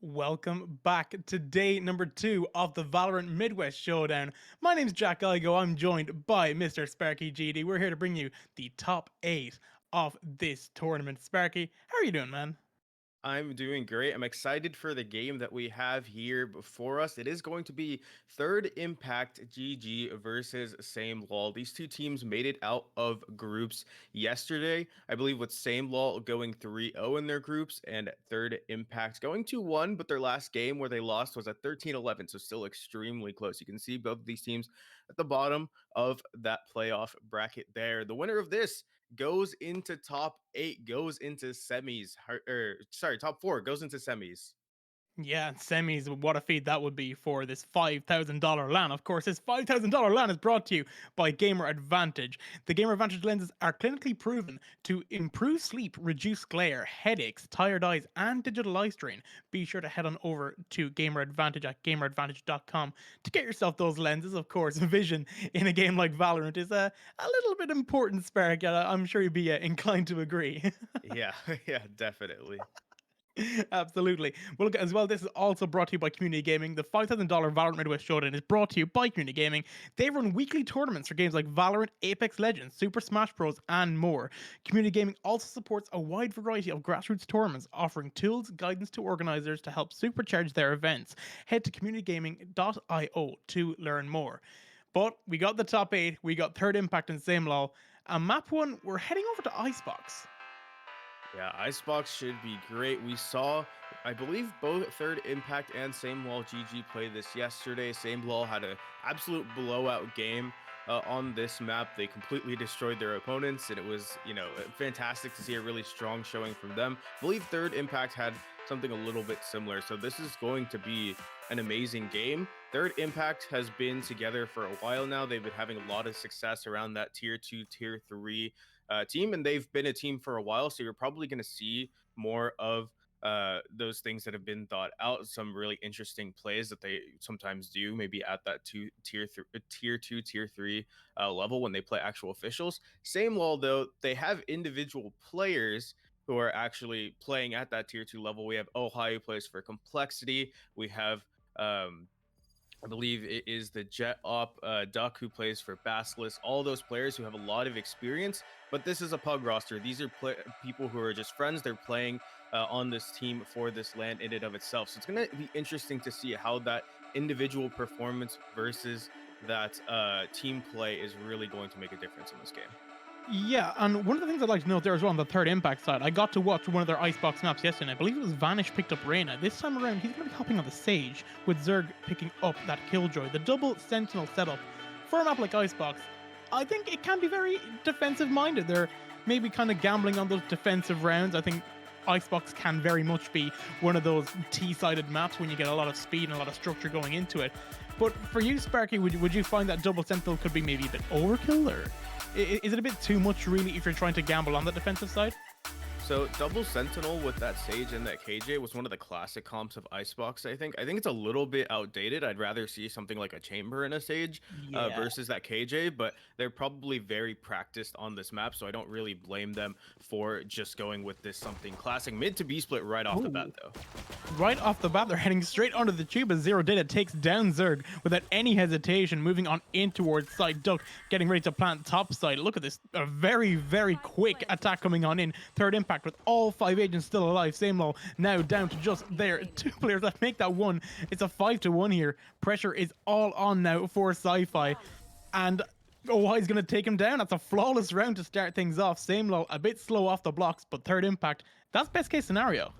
Welcome back to day number 2 of the Valorant Midwest Showdown. My name's Jack Igo. I'm joined by Mr. Sparky GD. We're here to bring you the top 8 of this tournament. Sparky, how are you doing, man? I'm doing great. I'm excited for the game that we have here before us. It is going to be Third Impact GG versus Samelol. These two teams made it out of groups yesterday, I believe, with Samelol going 3-0 in their groups and Third Impact going 2-1, but their last game where they lost was at 13-11, so still extremely close. You can see both of these teams at the bottom of that playoff bracket there. The winner of this goes into top eight, goes into semis, or sorry, top four goes into semis. Yeah, semis, what a feat that would be for this $5,000 LAN. Of course, this $5,000 LAN is brought to you by Gamer Advantage. The Gamer Advantage lenses are clinically proven to improve sleep, reduce glare, headaches, tired eyes, and digital eye strain. Be sure to head on over to Gamer Advantage at gameradvantage.com to get yourself those lenses. Of course, vision in a game like Valorant is a little bit important, Spark. I'm sure you'd be inclined to agree. Yeah, yeah, definitely. Absolutely. Well, look, as well, this is also brought to you by Community Gaming. The $5,000 Valorant Midwest Showdown is brought to you by Community Gaming. They run weekly tournaments for games like Valorant, Apex Legends, Super Smash Bros., and more. Community Gaming also supports a wide variety of grassroots tournaments, offering tools, guidance to organizers to help supercharge their events. Head to communitygaming.io to learn more. But we got the top 8, we got Third Impact and Samelol. And map 1, we're heading over to Icebox. Yeah, Icebox should be great. We saw, I believe, both Third Impact and Same Wall GG play this yesterday. Same Wall had an absolute blowout game on this map. They completely destroyed their opponents, and it was, fantastic to see a really strong showing from them. I believe Third Impact had something a little bit similar, so this is going to be an amazing game. Third Impact has been together for a while now. They've been having a lot of success around that tier 2, tier 3 team, and they've been a team for a while. So you're probably going to see more of those things that have been thought out. Some really interesting plays that they sometimes do, maybe at that tier 2, tier 3 level when they play actual officials. Same wall though, they have individual players who are actually playing at that tier 2 level. We have Ohio plays for complexity. We have I believe it is the Jet Op Duck who plays for Basilisk. All those players who have a lot of experience, but this is a pug roster. These are people who are just friends. They're playing on this team for this land in and of itself. So it's going to be interesting to see how that individual performance versus that team play is really going to make a difference in this game. Yeah, and one of the things I'd like to note there as well on the Third Impact side, I got to watch one of their Icebox maps yesterday. I believe it was Vanish picked up Reyna. This time around, he's going to be hopping on the Sage, with Zerg picking up that Killjoy. The double Sentinel setup for a map like Icebox, I think it can be very defensive minded. They're maybe kind of gambling on those defensive rounds. I think Icebox can very much be one of those T-sided maps when you get a lot of speed and a lot of structure going into it. But for you, Sparky, would you find that double Sentinel could be maybe a bit overkill, or is it a bit too much, really, if you're trying to gamble on the defensive side? So double sentinel with that Sage and that KJ was one of the classic comps of Icebox. I think it's a little bit outdated. I'd rather see something like a Chamber and a Sage Yeah. versus that KJ, but they're probably very practiced on this map, so I don't really blame them for just going with this something classic mid to B split right off the bat, Ooh. though. Right off the bat, they're heading straight onto the tube as Zero Data takes down Zerg without any hesitation, moving on in towards side duck, getting ready to plant top side. Look at this, a very, very quick attack coming on in. Third Impact with all 5 agents still alive. Samelol now down to just there. 2 players that make that one. It's a 5-1 here. Pressure is all on now for Sci-Fi. And oh, he's going to take him down. That's a flawless round to start things off. Samelol a bit slow off the blocks, but Third Impact, that's best case scenario.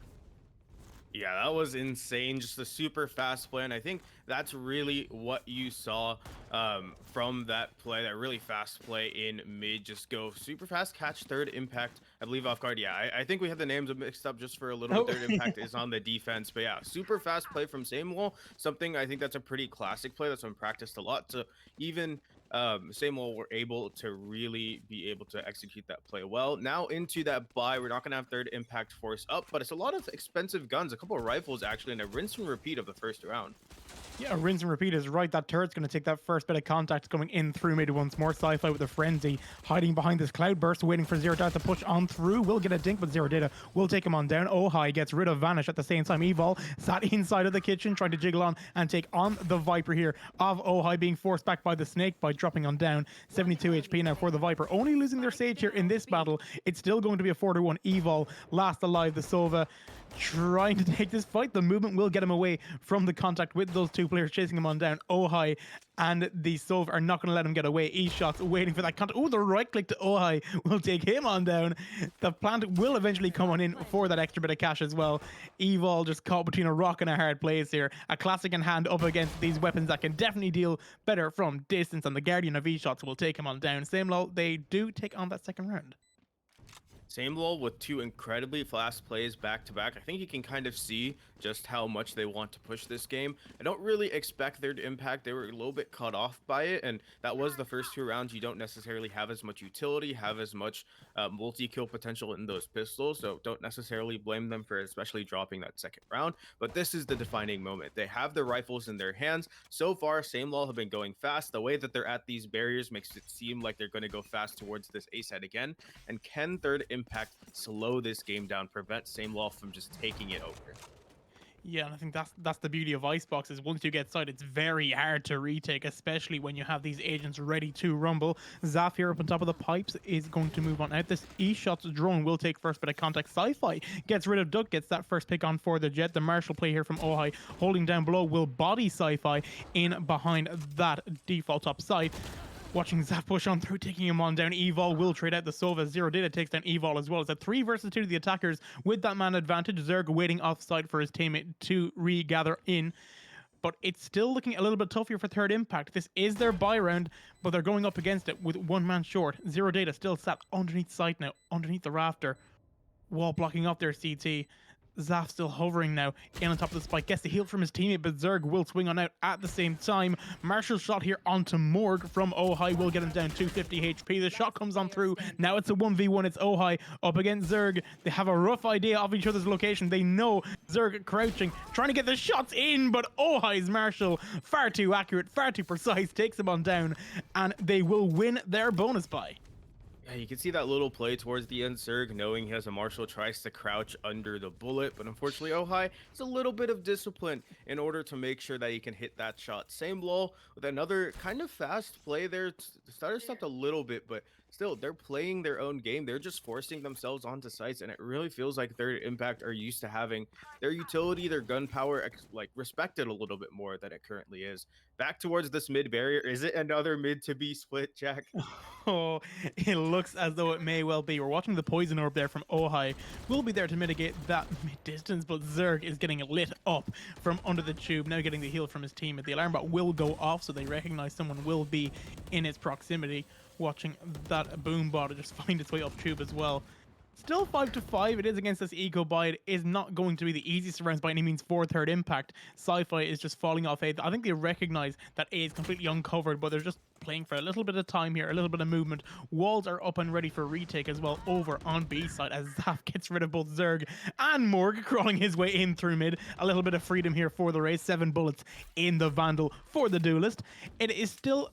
Yeah, that was insane. Just a super fast play. And I think that's really what you saw from that play, that really fast play in mid. Just go super fast, catch Third Impact, I believe, off guard. Yeah, I think we had the names mixed up just for a little bit. Oh, Third Impact is on the defense. But yeah, super fast play from Samuel. Something I think that's a pretty classic play that's been practiced a lot. So even Samuel were able to really be able to execute that play well. Now into that buy, we're not going to have Third Impact force up, but it's a lot of expensive guns, a couple of rifles actually, and a rinse and repeat of the first round. Yeah, rinse and repeat is right. That turret's going to take that first bit of contact going in through mid once more. Sci-Fi with a frenzy, hiding behind this cloud burst, waiting for Zero Data to push on through. Will get a dink, but Zero Data will take him on down. Ohai gets rid of Vanish at the same time. Evol sat inside of the kitchen, trying to jiggle on and take on the Viper here of Ohai, being forced back by the Snake by dropping on down. 72 HP now for the Viper. Only losing their Sage here in this battle. It's still going to be a 4-1. Evol last alive. The Sova trying to take this fight. The movement will get him away from the contact with those two players chasing him on down. Ohai and the Sov are not going to let him get away. E-shots waiting for that contact. Oh, the right click to Ohai will take him on down. The plant will eventually come on in for that extra bit of cash as well. Evol just caught between a rock and a hard place here. A classic in hand up against these weapons that can definitely deal better from distance, and the Guardian of E-shots will take him on down. Samelol, they do take on that second round. Samelol with two incredibly fast plays back to back. I think you can kind of see just how much they want to push this game. I don't really expect their impact. They were a little bit cut off by it, and that was the first two rounds. You don't necessarily have as much utility, have as much multi-kill potential in those pistols, so don't necessarily blame them for especially dropping that second round. But this is the defining moment. They have the rifles in their hands. So far, Samelol have been going fast. The way that they're at these barriers makes it seem like they're going to go fast towards this A side again. And can third impact slow this game down, prevent Samelol from just taking it over? Yeah, and I think that's the beauty of Icebox is once you get sight, it's very hard to retake, especially when you have these agents ready to rumble. Zaf here up on top of the pipes is going to move on out. This E-Shot's drone will take first bit of contact. Sci-Fi gets rid of Duck, gets that first pick on for the Jet. The Marshall play here from Ohai, holding down below, will body Sci-Fi in behind that default top side. Watching Zaf push on through, taking him on down. Evol will trade out the Sova. Zero Data takes down Evol as well. It's a 3 versus 2 to the attackers with that man advantage. Zerg waiting offside for his teammate to regather in. But it's still looking a little bit tougher for third impact. This is their buy round, but they're going up against it with one man short. Zero Data still sat underneath site now, underneath the rafter. Wall blocking up their CT. Zaf still hovering now in on top of the spike, gets the heal from his teammate, but Zerg will swing on out at the same time. Marshall's shot here onto Morg from Ohai will get him down 250 HP. The shot comes on through. Now it's a 1v1. It's Ohai up against Zerg. They have a rough idea of each other's location. They know Zerg crouching, trying to get the shots in, but Ohai's Marshall, far too accurate, far too precise, takes him on down, and they will win their bonus buy. Yeah, you can see that little play towards the end. Zerg, knowing he has a Marshall, tries to crouch under the bullet, but unfortunately Ohai has a little bit of discipline in order to make sure that he can hit that shot. Samelol with another kind of fast play there. Stutter stepped a little bit, but still, they're playing their own game. They're just forcing themselves onto sites, and it really feels like Third Impact are used to having their utility, their gun power, like respected a little bit more than it currently is. Back towards this mid barrier. Is it another mid to be split, Jack? Oh, it looks as though it may well be. We're watching the poison orb there from Ohai. We'll be there to mitigate that mid-distance, but Zerg is getting lit up from under the tube, now getting the heal from his teammate. The alarm bot will go off, so they recognize someone will be in its proximity. Watching that boom bot just find its way up tube as well. Still 5-5. It is against this eco buy. It is not going to be the easiest rounds by any means for third impact. Sci-Fi is just falling off A. I think they recognize that A is completely uncovered, but they're just playing for a little bit of time here, a little bit of movement. Walls are up and ready for retake as well over on B side as Zaf gets rid of both Zerg and Morg, crawling his way in through mid. A little bit of freedom here for the race. 7 bullets in the Vandal for the Duelist. It is still,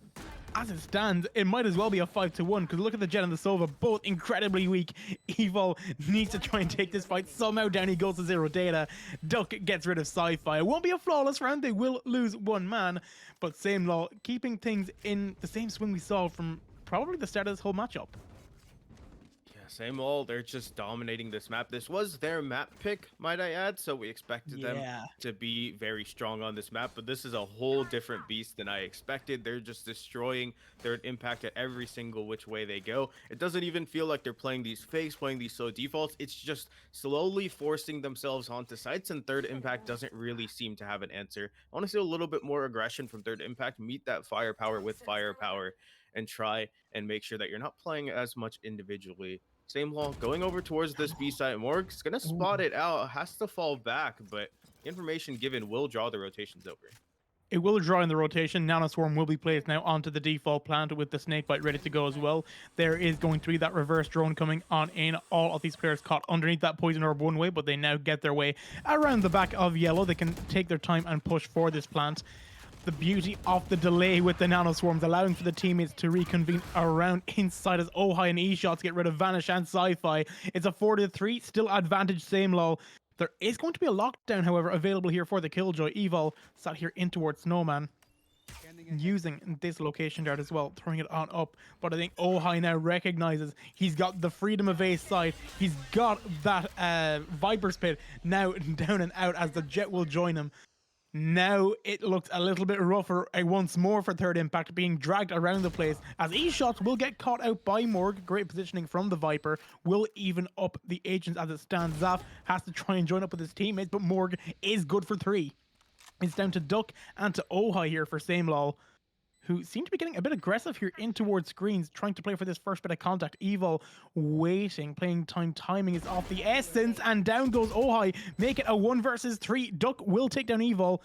as it stands, it might as well be a 5-1 because look at the Jet and the Sova, both incredibly weak. Evol needs to try and take this fight. Somehow down he goes to Zero Data. Duck gets rid of Sci-Fi. It won't be a flawless round. They will lose one man, but Samelol keeping things in the same swing we saw from probably the start of this whole matchup. Samelol, they're just dominating this map. This was their map pick, might I add, so we expected them to be very strong on this map, but this is a whole different beast than I expected. They're just destroying Third Impact at every single which way they go. It doesn't even feel like they're playing these fakes, playing these slow defaults. It's just slowly forcing themselves onto sites, and Third Impact doesn't really seem to have an answer. I want to see a little bit more aggression from Third Impact, meet that firepower with firepower, and try and make sure that you're not playing as much individually. Samelol going over towards this B side. Morg's gonna spot it out, has to fall back, but information given will draw the rotations over. It will draw in the rotation. Nanoswarm will be placed now onto the default plant with the Snakebite ready to go as well. There is going to be that reverse drone coming on in. All of these players caught underneath that poison orb one way, but they now get their way around the back of yellow. They can take their time and push for this plant. The beauty of the delay with the nano swarms, allowing for the teammates to reconvene around inside as Ohai and E-Shots get rid of Vanish and Sci-Fi. It's a 4-3, still advantage Samelol. There is going to be a lockdown, however, available here for the Killjoy. Evil sat here in towards Snowman, using this location dart as well, throwing it on up. But I think Ohai now recognizes he's got the freedom of ace side. He's got that Viper's Pit now down and out as the Jet will join him. Now it looks a little bit rougher once more for Third Impact, being dragged around the place as E-Shots will get caught out by Morg. Great positioning from the Viper will even up the agents as it stands. Zaf has to try and join up with his teammates, but Morg is good for 3. It's down to Duck and to Ohai here for Samelol, who seem to be getting a bit aggressive here in towards screens, trying to play for this first bit of contact. Evil waiting, playing time. Timing is off the essence, and down goes Ohai. Make it a 1 versus 3. Duck will take down Evil.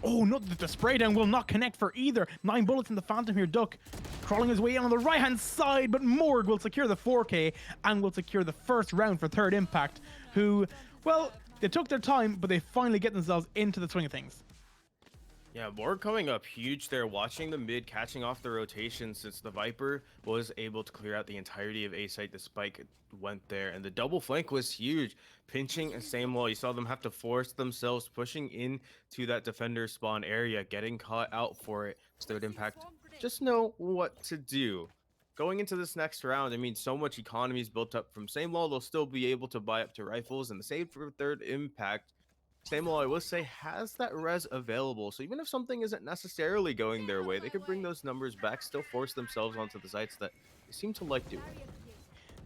Oh no, the spray down will not connect for either. 9 bullets in the Phantom here. Duck crawling his way in on the right hand side, but Morg will secure the 4K and will secure the first round for Third Impact, who, well, they took their time, but they finally get themselves into the swing of things. Yeah, Morg coming up huge there, watching the mid, catching off the rotation since the Viper was able to clear out the entirety of A site. The spike went there, and the double flank was huge. Pinching and Samelol, you saw them have to force themselves, pushing into that defender spawn area, getting caught out for it. Third Impact just know what to do. Going into this next round, I mean, so much economy is built up from Samelol. They'll still be able to buy up to rifles, and the same for Third Impact. Samelol, I will say, has that res available, so even if something isn't necessarily going their way, they could bring those numbers back, still force themselves onto the sites that they seem to like doing.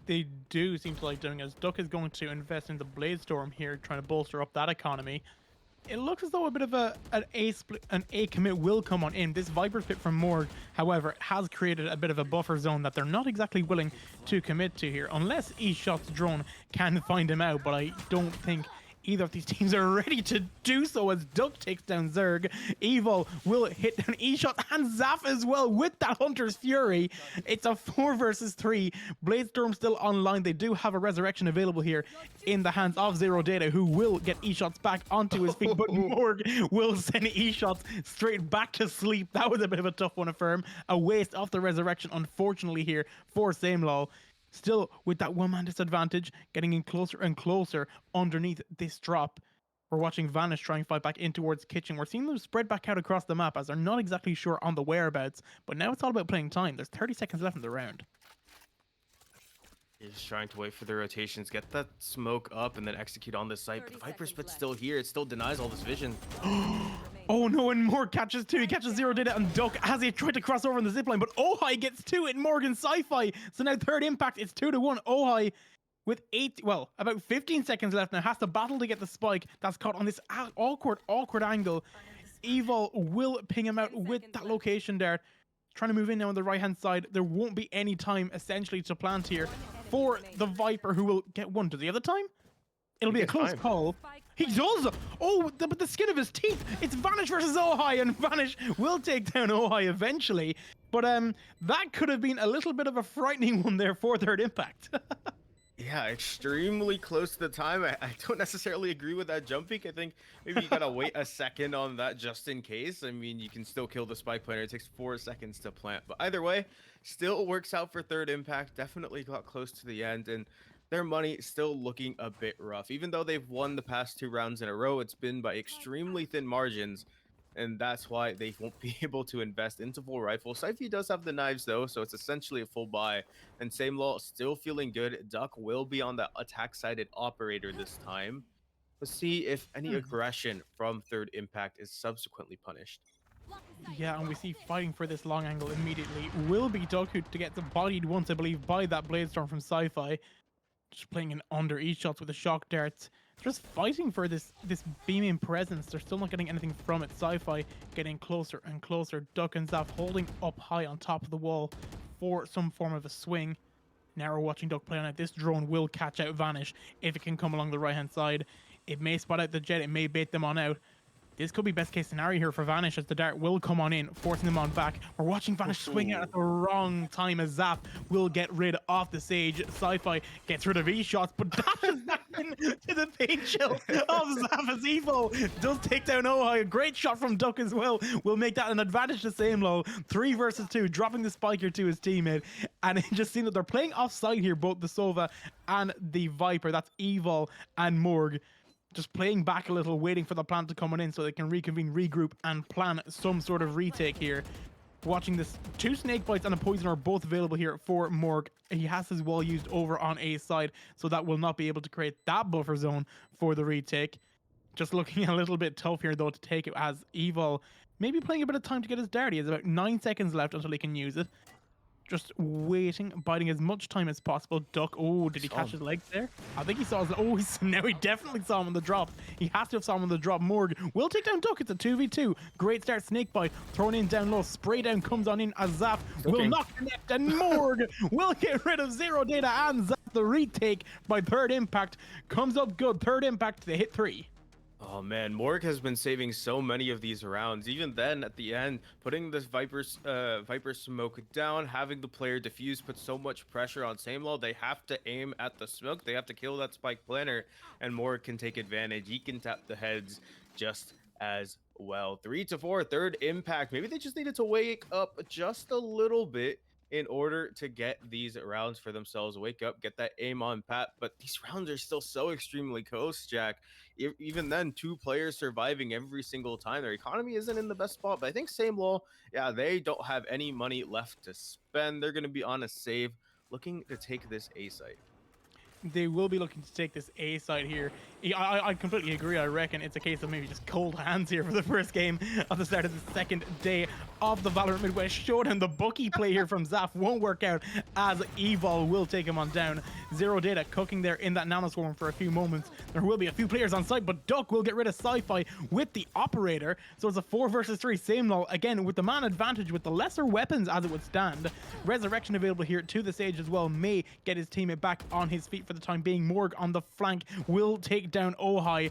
They do seem to like doing, as Duck is going to invest in the Bladestorm here, trying to bolster up that economy. It looks as though a bit of an A commit will come on in. This Viper's Pit from Morg, however, has created a bit of a buffer zone that they're not exactly willing to commit to here, unless E-Shot's drone can find him out, but I don't think either of these teams are ready to do so as Duck takes down Zerg. Evil will hit down E-Shot and Zaf as well with that Hunter's Fury. It's a 4 versus 3. Bladestorm still online. They do have a resurrection available here in the hands of Zero Data, who will get E-Shots back onto his feet, but Morg will send E-Shots straight back to sleep. That was a bit of a tough one to firm. A waste of the resurrection, unfortunately, here for Samelol. Still with that one-man disadvantage, getting in closer and closer underneath this drop. We're watching Vanish try and fight back in towards Kitchen. We're seeing them spread back out across the map as they're not exactly sure on the whereabouts. But now it's all about playing time. There's 30 seconds left in the round. He's trying to wait for the rotations, get that smoke up, and then execute on this site. But the Viper's Pit's still here. It still denies all this vision. Oh no, and Morg catches 2. He catches Zero Data and Duck as he tried to cross over on the zipline, but Ohai gets 2 in Morgan Sci-Fi. So now Third Impact, it's 2-1. Ohai with about 15 seconds left now has to battle to get the spike that's caught on this awkward angle. Evil will ping him out with that location there. Trying to move in now on the right hand side. There won't be any time essentially to plant here for the Viper, who will get 1. Does he have the time? It'll be a close call. He does! Oh, but the skin of his teeth! It's Vanish versus Ohai, and Vanish will take down Ohai eventually. But that could have been a little bit of a frightening one there for Third Impact. Yeah, extremely close to the time. I don't necessarily agree with that jump peek. I think maybe you gotta wait a second on that just in case. I mean, you can still kill the spike planter. It takes 4 seconds to plant. But either way, still works out for Third Impact. Definitely got close to the end, and their money still looking a bit rough. Even though they've won the past 2 rounds in a row, it's been by extremely thin margins. And that's why they won't be able to invest into full rifles. Syfy does have the knives though, so it's essentially a full buy. And Samelol still feeling good. Duck will be on the attack-sided operator this time. Let's see if any aggression from Third Impact is subsequently punished. Yeah, and we see fighting for this long angle immediately will be Duck, who to get bodied once, I believe, by that Bladestorm from Sci-Fi. Just playing in under E-Shots with the shock darts. They're just fighting for this beaming presence. They're still not getting anything from it. Sci-Fi getting closer and closer. Duck and Zaf holding up high on top of the wall for some form of a swing. Now we're watching Duck play on it. This drone will catch out Vanish if it can come along the right-hand side. It may spot out the Jet. It may bait them on out. This could be best case scenario here for Vanish, as the dart will come on in, forcing them on back. We're watching Vanish swing out at the wrong time as Zap will get rid of the Sage. Sci-Fi gets rid of E-Shots, but dashes that to the paint chill of Zappa's Evo. Does take down Ohio. A great shot from Duck as well. Will make that an advantage to Samelol. 3 versus 2, dropping the spiker to his teammate. And it just seems that they're playing offside here, both the Sova and the Viper. That's Evil and Morg. Just playing back a little, waiting for the plan to come in so they can reconvene, regroup, and plan some sort of retake here. Watching this, 2 snake bites and a poison are both available here for Morg. He has his wall used over on A side, so that will not be able to create that buffer zone for the retake. Just looking a little bit tough here though to take it, as Evil maybe playing a bit of time to get his dart. He has about 9 seconds left until he can use it. Just waiting, biding as much time as possible. Duck, oh, did he catch his legs there? I think he saw his, oh, now he definitely saw him on the drop. He has to have saw him on the drop. Morg will take down Duck. It's a 2v2. Great start, snake bite, thrown in down low. Spray down comes on in as Zap will not connect, and Morg will get rid of Zero Data and Zap. The retake by Third Impact comes up good. Third Impact, they hit 3. Oh man, Morg has been saving so many of these rounds. Even then, at the end, putting this Viper smoke down, having the player defuse, put so much pressure on Samelol. They have to aim at the smoke. They have to kill that spike planner, and Morg can take advantage. He can tap the heads just as well. 3-4, Third Impact. Maybe they just needed to wake up just a little bit in order to get these rounds for themselves. Wake up, get that aim on pat. But these rounds are still so extremely close, Jack. Even then, 2 players surviving every single time. Their economy isn't in the best spot. But I think Samelol, yeah, they don't have any money left to spend. They're going to be on a save, looking to take this A site. They will be looking to take this A side here. I completely agree. I reckon it's a case of maybe just cold hands here for the first game of the start of the second day of the Valorant Midwest Showdown. The bookie play here from Zaf won't work out, as Evil will take him on down. Zero Data cooking there in that nanoswarm for a few moments. There will be a few players on site, but Duck will get rid of Sci-Fi with the operator. So it's a 4 versus 3 Samelol, again with the man advantage, with the lesser weapons as it would stand. Resurrection available here to the Sage as well, may get his teammate back on his feet for the time being. Morg on the flank will take down Ohai.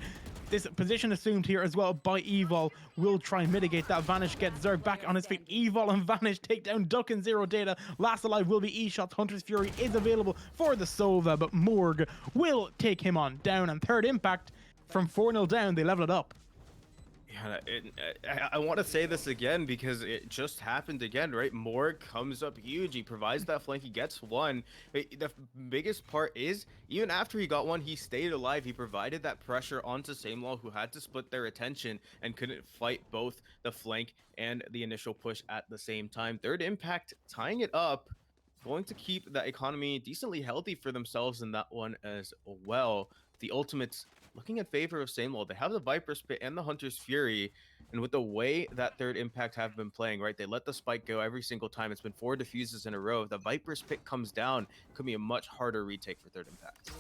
This position assumed here as well by Evil will try and mitigate that. Vanish gets Zerg back on his feet. Evil and Vanish take down Duck and Zero Data. Last alive will be E-Shots. Hunter's Fury is available for the Sova, but Morg will take him on down. And Third Impact, from 4-0 down, they level it up. Yeah, I want to say this again because it just happened again, right? Morg comes up huge. He provides that flank. He gets one. The biggest part is, even after he got one, he stayed alive. He provided that pressure onto Samelol, who had to split their attention and couldn't fight both the flank and the initial push at the same time. Third Impact tying it up, going to keep that economy decently healthy for themselves in that one as well. The ultimates looking in favor of Samelol. They have the Viper Spit and the Hunter's Fury, and with the way that Third Impact have been playing, right, they let the spike go every single time. It's been 4 diffuses in a row. If the Viper Spit comes down, it could be a much harder retake for Third Impact.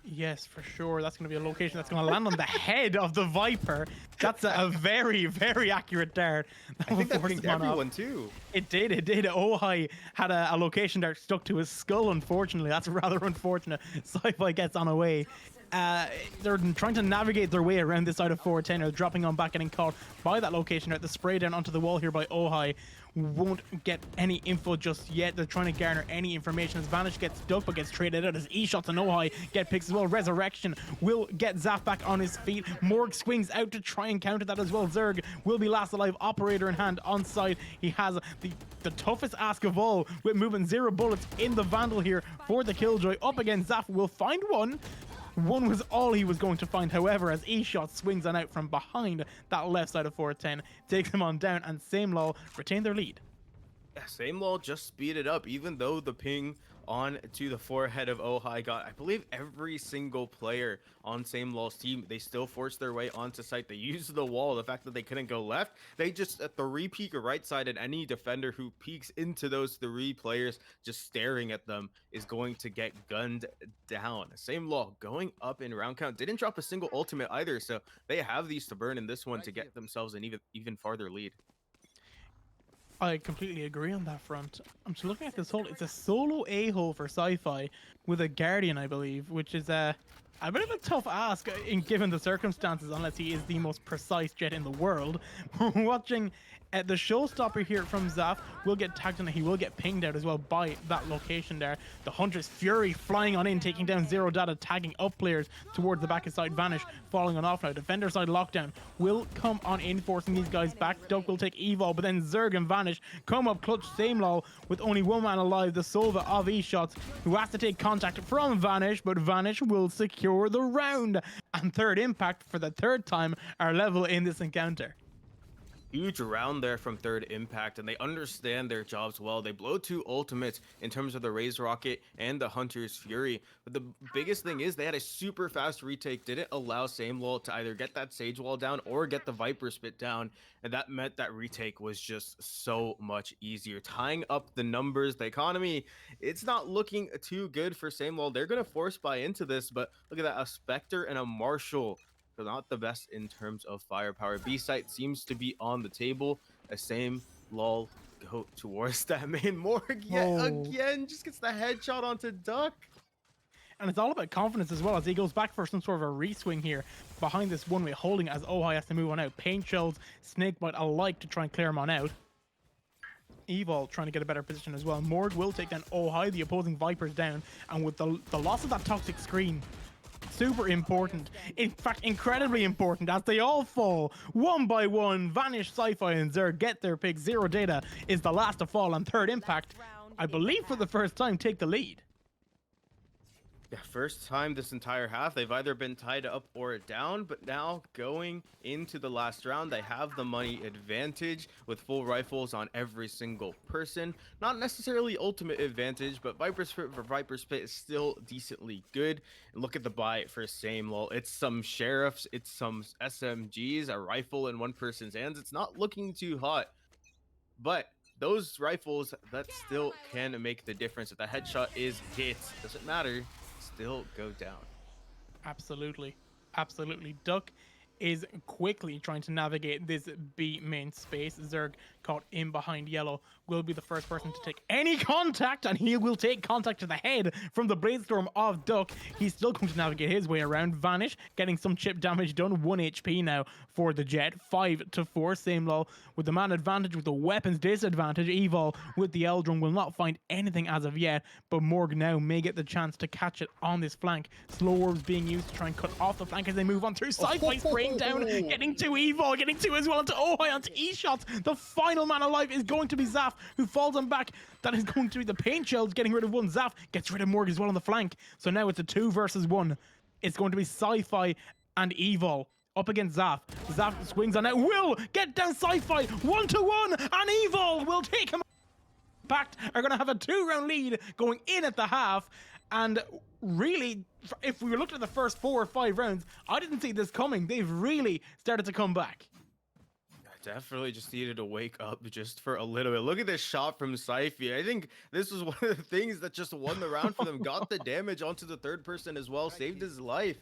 Yes, for sure. That's going to be a location that's going to land on the head of the Viper. That's a very, very accurate dart. I think that missed everyone too. It did. Ohai had a location dart stuck to his skull, unfortunately. That's rather unfortunate. Sci-Fi gets on away. They're trying to navigate their way around this side of 410. They're dropping on back, getting caught by that location. The spray down onto the wall here by Ohai won't get any info just yet. They're trying to garner any information as Vanish gets ducked but gets traded out as E-Shots and Ohai get picks as well. Resurrection will get Zaf back on his feet. Morg swings out to try and counter that as well. Zerg will be last alive, operator in hand on site. He has the toughest ask of all, with moving 0 bullets in the Vandal here for the Killjoy. Up against Zaf will find one. One was all he was going to find, however, as E-Shot swings on out from behind that left side of 410, takes him on down, and Samelol retain their lead. Yeah, Samelol just speeded up, even though the ping on to the forehead of Ohai got, I believe, every single player on Samelol's team. They still forced their way onto site. They used the wall. The fact that they couldn't go left, they just at the re-peek right side, and any defender who peeks into those 3 players just staring at them is going to get gunned down. Samelol going up in round count, didn't drop a single ultimate either, so they have these to burn in this one to get themselves an even farther lead. I completely agree on that front. I'm just looking at this hole. It's a solo A-hole for Sci-Fi with a Guardian, I believe, which is A bit of a tough ask in given the circumstances, unless he is the most precise jet in the world. We're watching the showstopper here from Zaf will get tagged and he will get pinged out as well by that location there. The Hunter's Fury flying on in, taking down Zero Data, tagging up players towards the back side. Vanish falling on off now. Defender side lockdown will come on in, forcing these guys back. Duck will take Evol, but then Zerg and Vanish come up clutch. Samelol with only one man alive, the Sova of E-Shots, who has to take contact from Vanish, but Vanish will secure the round. And third impact for the third time are level in this encounter. Huge round there from third impact, and they understand their jobs well. They blow 2 ultimates in terms of the Raze Rocket and the Hunter's Fury, but the biggest thing is they had a super fast retake, didn't allow Samelol to either get that Sage Wall down or get the Viper Spit down, and that meant that retake was just so much easier. Tying up the numbers, the economy, it's not looking too good for Samelol. They're going to force buy into this, but look at that, a Spectre and a Marshall. They're not the best in terms of firepower. B site seems to be on the table. A Samelol go towards that main morgue yet again. Just gets the headshot onto Duck. And it's all about confidence as well, as he goes back for some sort of a re-swing here behind this one-way holding as Ohai has to move on out. Pain Shells, Snakebite alike to try and clear him on out. Evil trying to get a better position as well. Morg will take down Ohai, the opposing Vipers down, and with the loss of that toxic screen, super important, in fact incredibly important, as they all fall one by one. Vanish, Sci-Fi and Zerg get their pick. Zero Data is the last to fall, and third impact, I believe for the first time, take the lead. Yeah, first time this entire half, they've either been tied up or down, but now going into the last round, they have the money advantage with full rifles on every single person. Not necessarily ultimate advantage, but Viper Spit for Viper Spit is still decently good. And look at the buy for Samelol. It's some Sheriffs, it's some SMGs, a rifle in one person's hands. It's not looking too hot, but those rifles, that still can make the difference. If the headshot is hit, doesn't matter. Still go down. Absolutely. Duck is quickly trying to navigate this B main space. Zerg caught in behind yellow will be the first person to take any contact, and he will take contact to the head from the Bladestorm of Duck. He's still going to navigate his way around. Vanish getting some chip damage done. 1 HP now for the Jet. 5 to 4. Samelol with the man advantage, with the weapons disadvantage. Evol with the Eldrum will not find anything as of yet, but Morg now may get the chance to catch it on this flank. Slow orbs being used to try and cut off the flank as they move on through. Sci-Fi spraying down, getting to Evol, getting 2 as well into Ohai, onto E-Shots. The final man alive is going to be Zaf, who falls on back. That is going to be the Paint Shells getting rid of one. Zaf gets rid of Morg as well on the flank. So now it's a 2 versus 1. It's going to be Sci-Fi and Evol up against Zaf. Zaf swings on it, will get down Sci-Fi 1-1, and Evol will take him. Pact are going to have a 2-round lead going in at the half. And really, if we looked at the first 4 or 5 rounds, I didn't see this coming. They've really started to come back. Definitely just needed to wake up just for a little bit. Look at this shot from Sci-Fi. I think this was one of the things that just won the round for them. Got the damage onto the third person as well, saved his life,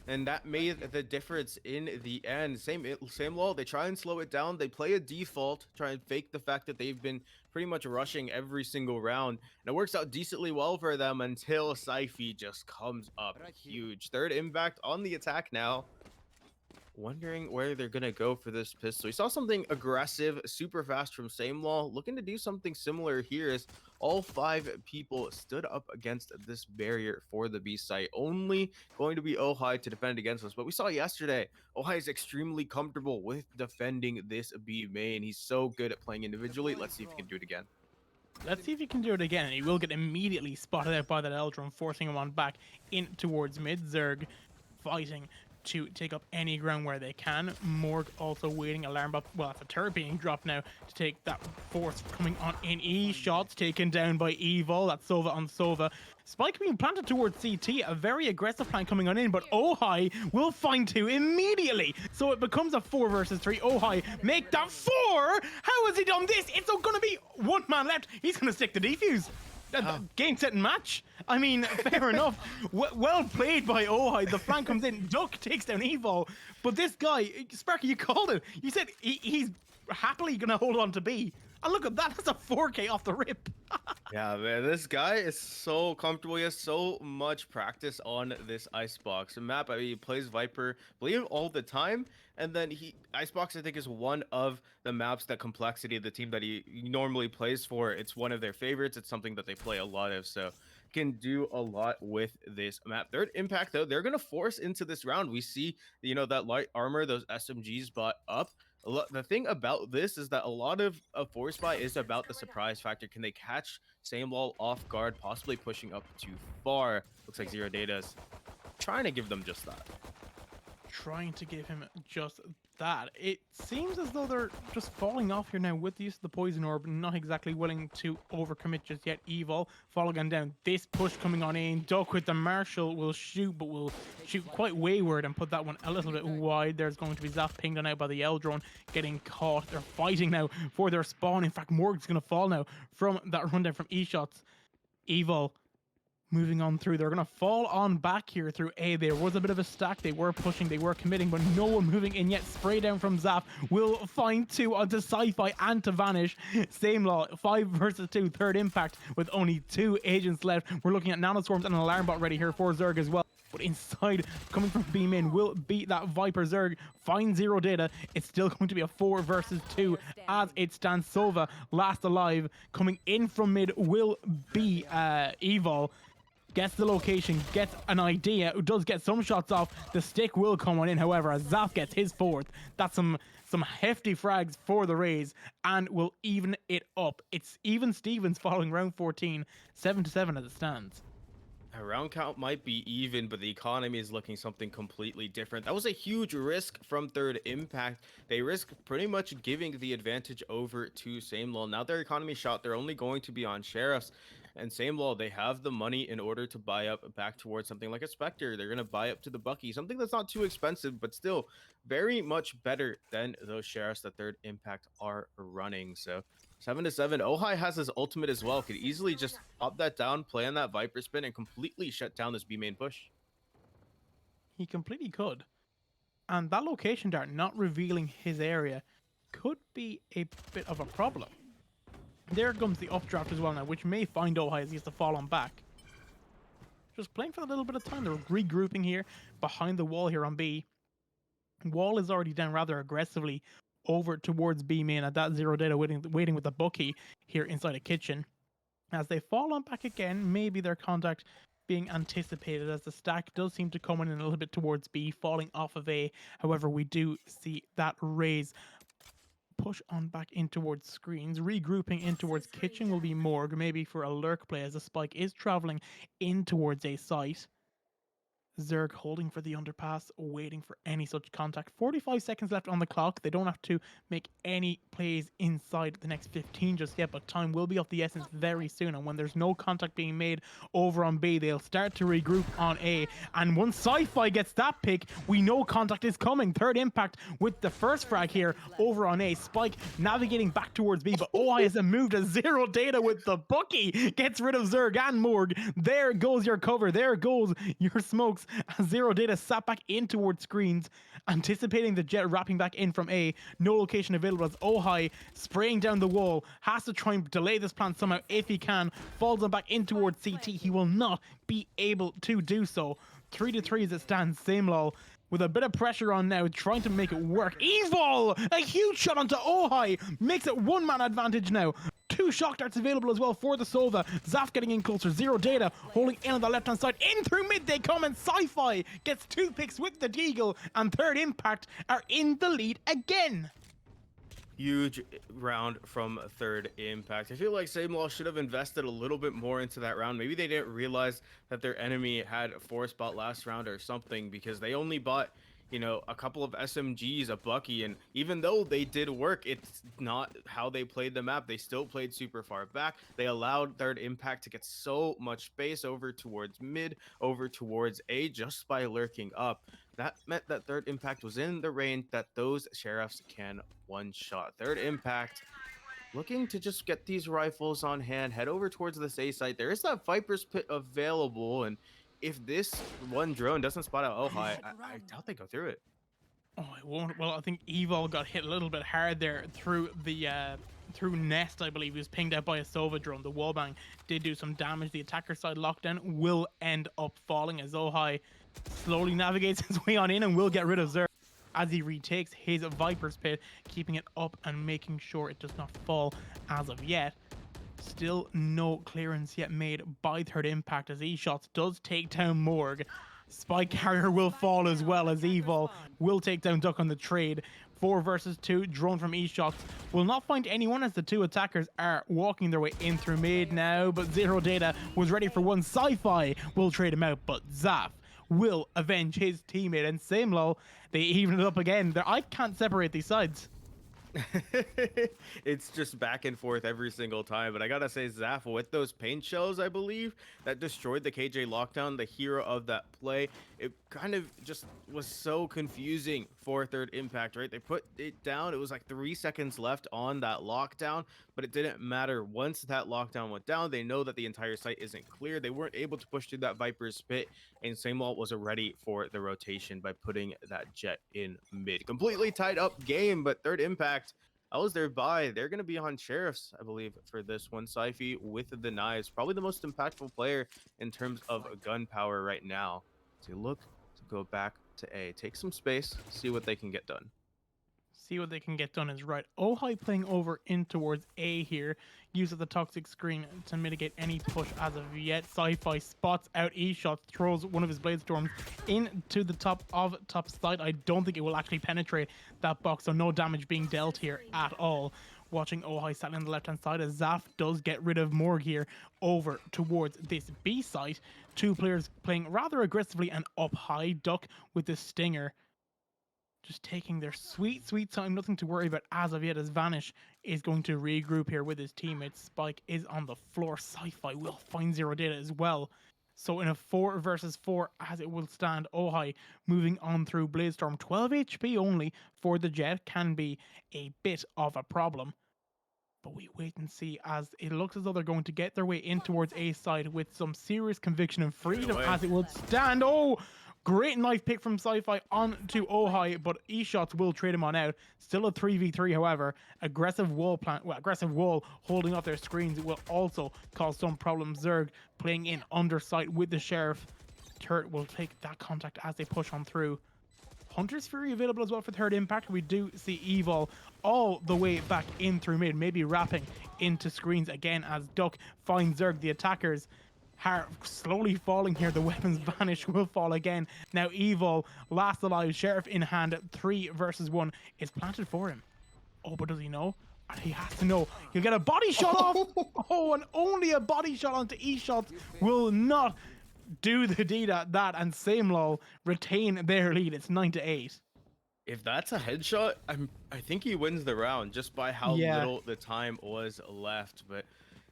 and that made the difference in the end. Samelol, they try and slow it down. They play a default, try and fake the fact that they've been pretty much rushing every single round, and it works out decently well for them until Sci-Fi just comes up huge. Third impact on the attack now. Wondering where they're gonna go for this pistol. We saw something aggressive, super fast from Samelol, looking to do something similar here as all 5 people stood up against this barrier for the B site. Only going to be Ohai to defend against us, but we saw yesterday Ohai is extremely comfortable with defending this B main. He's so good at playing individually. Let's see if he can do it again. Let's see if he can do it again, and he will get immediately spotted out by that Eldrum, forcing him on back in towards mid. Zerg fighting to take up any ground where they can. Morg also waiting, alarm up. Well, that's a turret being dropped now to take that force coming on in. E-Shots taken down by Evil. That's Sova on Sova. Spike being planted towards CT, a very aggressive plan coming on in, but Ohai will find 2 immediately. So it becomes a 4 versus 3. Ohai make that 4. How has he done this? It's going to be 1 man left. He's going to stick the defuse. Game, set, and match. I mean, fair enough. Well played by Ohai. The flank comes in. Duck takes down Evo. But this guy, Sparky, you called it. You said he's happily going to hold on to B. And look at that, that's a 4K off the rip. Yeah, man, this guy is so comfortable. He has so much practice on this Icebox map. I mean, he plays Viper, I believe, all the time. And then Icebox, I think, is one of the maps that Complexity, the team that he normally plays for, it's one of their favorites. It's something that they play a lot of. So can do a lot with this map. Third Impact, though, they're going to force into this round. We see, that light armor, those SMGs bought up. The thing about this is that a lot of a force buy is about the surprise factor. Can they catch Samelol off guard, possibly pushing up too far? Looks like Zero Data's trying to give them just that. Trying to give him just that. It seems as though they're just falling off here now with the use of the poison orb, not exactly willing to overcommit just yet. Evil following down this push coming on in. Duck with the Marshall will shoot, but will shoot quite wayward and put that one a little bit wide. There's going to be Zaf pinged on out by the L drone, getting caught. They're fighting now for their spawn. In fact, Morg's going to fall now from that rundown from E-shots. Evil moving on through. They're going to fall on back here through A. There was a bit of a stack. They were pushing. They were committing, but no one moving in yet. Spray down from Zap will find two onto Sci-Fi and to Vanish. Samelol, 5 versus 2. Third Impact with only 2 agents left. We're looking at Nanoswarms and an alarm bot ready here for Zerg as well. But inside, coming from B main, will beat that Viper. Zerg find Zero Data. It's still going to be a 4 versus 2 as it stands. Sova, last alive. Coming in from mid will be Evil. Gets the location, gets an idea, who does get some shots off. The stick will come on in, however, as Zaf gets his 4th. That's some hefty frags for the Rays and will even it up. It's even Stevens following round 14, 7-7 as it stands. A round count might be even, but the economy is looking something completely different. That was a huge risk from Third Impact. They risk pretty much giving the advantage over to Samelol. Now their economy shot, they're only going to be on Sheriffs. And Samelol, they have the money in order to buy up back towards something like a Spectre. They're going to buy up to the Bucky, something that's not too expensive, but still very much better than those Sheriffs that Third Impact are running. So 7-7. Ojai has his ultimate as well. Could easily just pop that down, play on that Viper spin, and completely shut down this B main push. He completely could. And that location dart not revealing his area could be a bit of a problem. There comes the updraft as well now, which may find Ojai as he has to fall on back. Just playing for a little bit of time. They're regrouping here behind the wall here on B. Wall is already down rather aggressively over towards B main at that Zero Data waiting with the Bucky here inside a kitchen. As they fall on back again, maybe their contact being anticipated as the stack does seem to come in a little bit towards B, falling off of A. However, we do see that Raise push on back in towards screens. Regrouping in towards kitchen will be Morg, maybe for a lurk play as the spike is traveling in towards A site. Zerg holding for the underpass, waiting for any such contact. 45 seconds left on the clock. They don't have to make any plays inside the next 15 just yet, but time will be of the essence very soon. And when there's no contact being made over on B, they'll start to regroup on A. And once Sci-Fi gets that pick, we know contact is coming. Third Impact with the first frag here over on A. Spike navigating back towards B, but Ojai has a move to Zero Data with the Bucky. Gets rid of Zerg and Morg. There goes your cover. There goes your smokes. Zero Data sat back in towards screens, anticipating the jet wrapping back in from A. No location available as Ojai spraying down the wall. Has to try and delay this plan somehow if he can. Falls on back in towards CT. He will not be able to do so. 3-3 as it stands. Samelol with a bit of pressure on now, trying to make it work. Evil! A huge shot onto Ojai. Makes it 1-man advantage now. 2 shock darts available as well for the Sova. Zaf getting in closer. Zero Data holding in on the left-hand side. In through mid they come, and Sci-Fi gets 2 picks with the Deagle, and Third Impact are in the lead again. Huge round from Third Impact. I feel like Samelol should have invested a little bit more into that round. Maybe they didn't realize that their enemy had a 4-spot last round or something, because they only bought, a couple of SMGs, a Bucky, and even though they did work, it's not how they played the map. They still played super far back. They allowed Third Impact to get so much space over towards mid, over towards A, just by lurking up. That meant that Third Impact was in the range that those Sheriffs can one-shot. Third Impact looking to just get these rifles on hand, head over towards this A site. There is that Viper's Pit available, and if this one drone doesn't spot out Ojai, I doubt they go through it. Oh, it won't. Well, I think Evil got hit a little bit hard there through the through Nest, I believe. He was pinged out by a Sova drone. The wallbang did do some damage. The attacker side lockdown will end up falling as Zohai slowly navigates his way on in and will get rid of Zerg as he retakes his Viper's Pit, keeping it up and making sure it does not fall as of yet. Still no clearance yet made by Third Impact as eShots does take down Morg. Spike Carrier will fall as well as Evil will take down Duck on the trade. 4 versus 2, drone from eShots will not find anyone as the two attackers are walking their way in through mid now, but Zero Data was ready for one. Sci-Fi will trade him out, but Zaf will avenge his teammate, and Samelol, they even it up again. I can't separate these sides. It's just back and forth every single time. But I gotta say, Zaf, with those paint shells, I believe, that destroyed the KJ lockdown, the hero of that play, it kind of just was so confusing for Third Impact, right? They put it down. It was like 3 seconds left on that lockdown, but it didn't matter. Once that lockdown went down, they know that the entire site isn't clear. They weren't able to push through that Viper's Pit, and Samelol was ready for the rotation by putting that Jet in mid. Completely tied up game, but Third Impact, I was there by. They're going to be on Sheriffs, I believe, for this one. Sci-Fi with the knives, probably the most impactful player in terms of gun power right now. So look to go back to A, take some space, see what they can get done. See what they can get done is right. Ohai playing over in towards A here. Use of the toxic screen to mitigate any push as of yet. Sci-Fi spots out eShot, throws one of his blade storms into the top side. I don't think it will actually penetrate that box, so no damage being dealt here at all. Watching Ohai sat on the left hand side as Zaf does get rid of Morg here over towards this B site. Two players playing rather aggressively and up high. Duck with the stinger, just taking their sweet time, nothing to worry about as of yet, as Vanish is going to regroup here with his teammates. Spike is on the floor. Sci-Fi will find Zero Data as well. So in a 4 versus 4 as it will stand, Ohai moving on through Bladestorm. 12 HP only for the Jet can be a bit of a problem. But we wait and see as it looks as though they're going to get their way in towards A side with some serious conviction and freedom as it would stand. Oh! Great knife pick from Sci-Fi onto Ohai, but eShots will trade him on out. Still a 3v3, however. Aggressive wall holding off their screens will also cause some problems. Zerg playing in undersight with the Sheriff. Turret will take that contact as they push on through. Hunter's Fury available as well for Third Impact. We do see Evil all the way back in through mid, maybe wrapping into screens again as Duck finds Zerg. The attackers are slowly falling here. The weapons Vanish will fall again. Now Evil, last alive, Sheriff in hand, 3 versus 1 is planted for him. Oh, but does he know? He has to know. He'll get a body shot off. Oh, and only a body shot onto eShots will not do the deed at that, and Samelol retain their lead. It's 9-8. If that's a headshot, I think he wins the round just by how little the time was left. But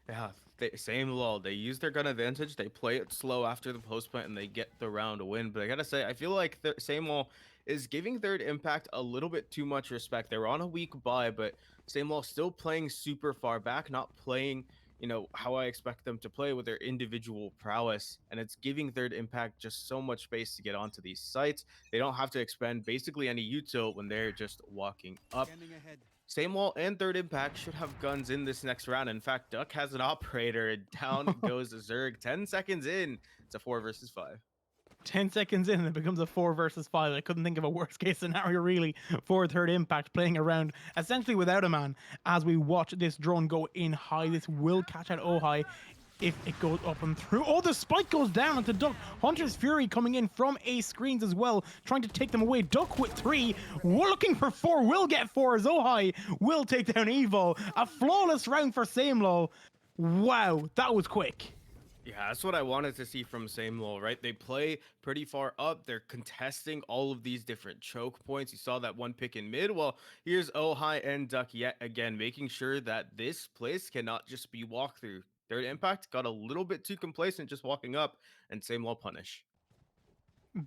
yeah, Samelol, they use their gun advantage. They play it slow after the post plant and they get the round win. But I gotta say, I feel like Samelol is giving Third Impact a little bit too much respect. They were on a weak bye, but Samelol still playing super far back, not playing, you know, how I expect them to play with their individual prowess, and it's giving Third Impact just so much space to get onto these sites. They don't have to expend basically any util when they're just walking up. Samelol and Third Impact should have guns in this next round. In fact, Duck has an operator, and down goes Zerg. 10 seconds in, it's a 4 versus 5. 10 seconds in and it becomes a 4 versus 5. I couldn't think of a worst case scenario really for Third Impact, playing around essentially without a man as we watch this drone go in high. This will catch out Ohai if it goes up and through. Oh, the spike goes down onto Duck. Hunter's Fury coming in from A screens as well, trying to take them away. Duck with 3, we're looking for 4, will get 4 as Ohai will take down Evil. A flawless round for Samelol. Wow, that was quick. Yeah, that's what I wanted to see from Samelol, right? They play pretty far up. They're contesting all of these different choke points. You saw that one pick in mid. Well, here's Ohai and Duck yet again, making sure that this place cannot just be walkthrough. Third Impact got a little bit too complacent just walking up, and Samelol punish.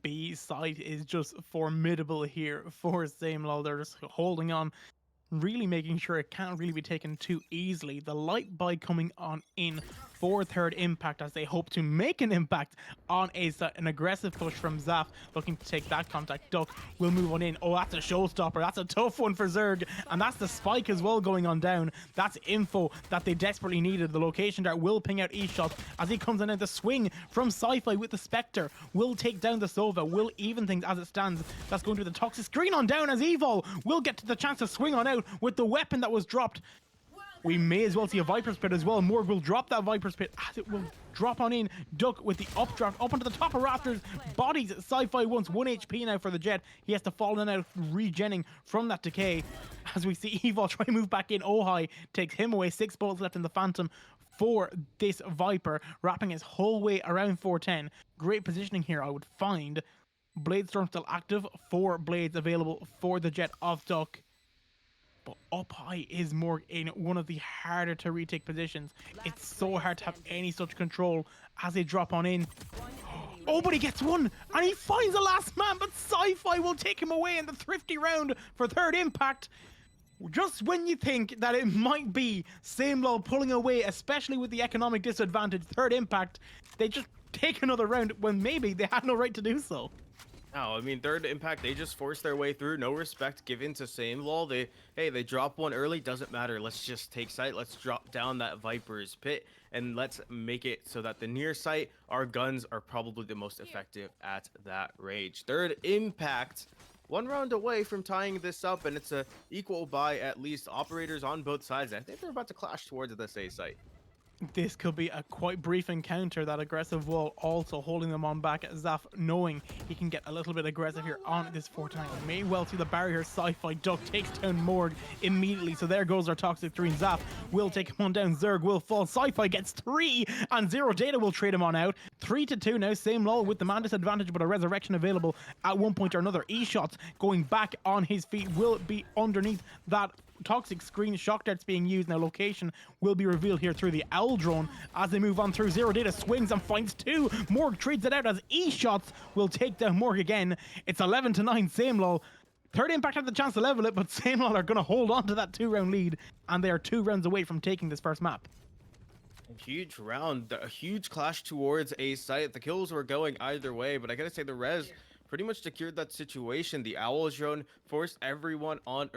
B side is just formidable here for Samelol. They're just holding on, really making sure it can't really be taken too easily. The light buy coming on in for third impact as they hope to make an impact on a site. An aggressive push from Zaf looking to take that contact. Duck will move on in. Oh, that's a showstopper. That's a tough one for Zerg. And that's the spike as well going on down. That's info that they desperately needed. The location dart will ping out E-Shot as he comes in. The swing from Sci-Fi with the Spectre will take down the Sova, will even things as it stands. That's going to the toxic screen on down as Evil will get to the chance to swing on out with the weapon that was dropped. We may as well see a Viper's Pit as well. Morg will drop that Viper's Pit as it will drop on in. Duck with the updraft up onto the top of rafters. Bodies Sci-Fi once 1 HP now for the Jet. He has to fall in and out, regenning from that decay. As we see Evil try to move back in. Ohai takes him away. 6 bullets left in the Phantom for this Viper, wrapping his whole way around 410. Great positioning here, I would find. Blade Storm still active. 4 blades available for the Jet of Duck. But up high is Morg in one of the harder to retake positions. It's so hard to have any such control as they drop on in. Oh, but he gets one, and he finds the last man, but Sci-Fi will take him away in the thrifty round for third impact. Just when you think that it might be Samelol pulling away, especially with the economic disadvantage, third impact, they just take another round when maybe they had no right to do so. No, I mean, third impact, they just forced their way through. No respect given to Samelol. They drop one early, doesn't matter. Let's just take sight. Let's drop down that Viper's Pit and let's make it so that the near sight, our guns are probably the most effective at that range. Third impact, 1 round away from tying this up, and it's a equal by at least operators on both sides. I think they're about to clash towards this A site. This could be a quite brief encounter. That aggressive wall also holding them on back. Zaf knowing he can get a little bit aggressive here on this 4-9. May well see the barrier. Sci-Fi Duck takes down Morg immediately. So there goes our toxic 3. Zaf will take him on down. Zerg will fall. Sci-Fi gets 3 and Zero Data will trade him on out. 3-2 now. Samelol with the man disadvantage, but a resurrection available at one point or another. E-Shots going back on his feet will be underneath that toxic screen. Shock darts being used now. Location will be revealed here through the owl drone as they move on through. Zero Data swings and finds 2. Morg trades it out as E-Shots will take down Morg again. It's 11-9 Samelol. Third impact had the chance to level it, but Samelol are going to hold on to that 2-round lead, and they are 2 rounds away from taking this first map. A huge round, a huge clash towards A site. The kills were going either way, but I gotta say the res pretty much secured that situation. The owl drone forced everyone on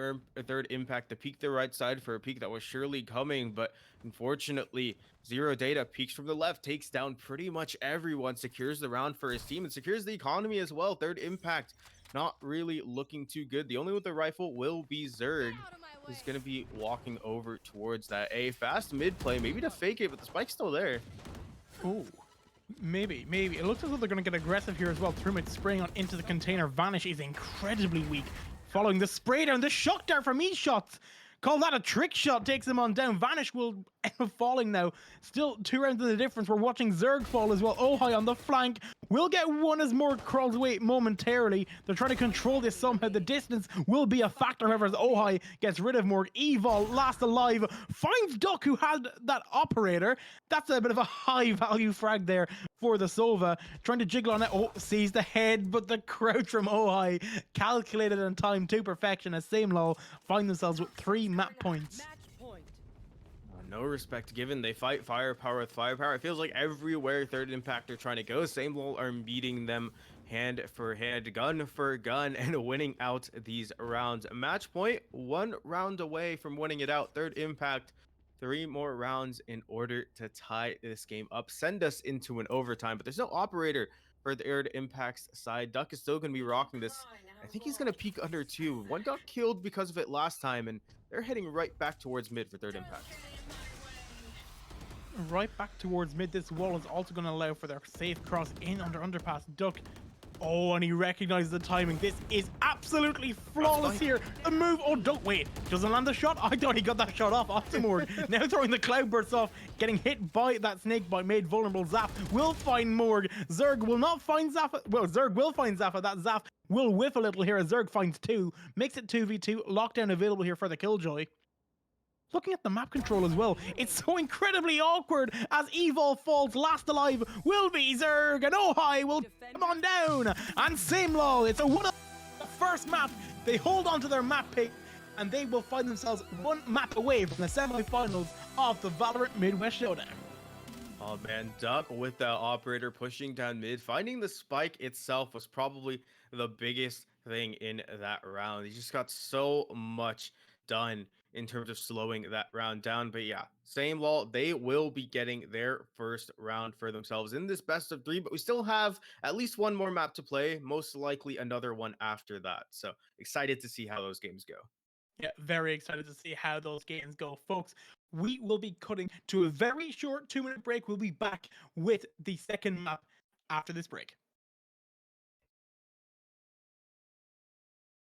third impact to peek the right side for a peek that was surely coming, but unfortunately Zero Data peeks from the left, takes down pretty much everyone, secures the round for his team, and secures the economy as well. Third impact not really looking too good. The only with the rifle will be Zerg, who's going to be walking over towards that A. Fast mid play, maybe to fake it, but the spike's still there. Oh, maybe. It looks as though they're going to get aggressive here as well. Through spraying on into the container. Vanish is incredibly weak. Following the spray down, the shock dart from E-Shots. Call that a trick shot, takes him on down. Vanish will end up falling now. Still 2 rounds of the difference. We're watching Zerg fall as well. Ohai on the flank will get one as Morg crawls away momentarily. They're trying to control this somehow. The distance will be a factor, however, as Ohai gets rid of Morg. Evil, last alive, finds Duck, who had that operator. That's a bit of a high value frag there for the Sova. Trying to jiggle on it. Oh, sees the head, but the crouch from Ohai calculated and timed to perfection as Samelol find themselves with 3 map points. No respect given. They fight firepower with firepower. It feels like everywhere third impact are trying to go, Samelol are beating them hand for hand, gun for gun, and winning out these rounds. Match point 1 round away from winning it out. Third impact 3 more rounds in order to tie this game up, send us into an overtime, but there's no operator for the third impact's side. Duck is still going to be rocking this. I think he's going to peek under 2. One got killed because of it last time, and they're heading right back towards mid for third impact. Right back towards mid. This wall is also going to allow for their safe cross in under underpass. Duck. Oh, and he recognizes the timing. This is absolutely flawless here. The move. Oh, Duck. Wait. Doesn't land the shot? I thought he got that shot off. Optimorg now throwing the cloudbursts off. Getting hit by that snake bite made vulnerable. Zaf will find Morg. Zerg will not find Zaf. Well, Zerg will find Zaf. That Zaf will whiff a little here as Zerg finds 2. Makes it 2v2. Lockdown available here for the Killjoy. Looking at the map control as well, it's so incredibly awkward as Evil falls. Last alive will be Zerg, and Ohai will come on down. And Samelol, it's a 1 first map. They hold on to their map pick, and they will find themselves 1 map away from the semi-finals of the Valorant Midwest Showdown. Oh man, Duck with the operator pushing down mid, finding the spike itself was probably the biggest thing in that round. He just got so much done in terms of slowing that round down. But yeah, same law, they will be getting their first round for themselves in this best of three. But we still have at least one more map to play, most likely another one after that. So excited to see how those games go. Yeah, very excited to see how those games go, folks. We will be cutting to a very short 2-minute break. We'll be back with the second map after this break.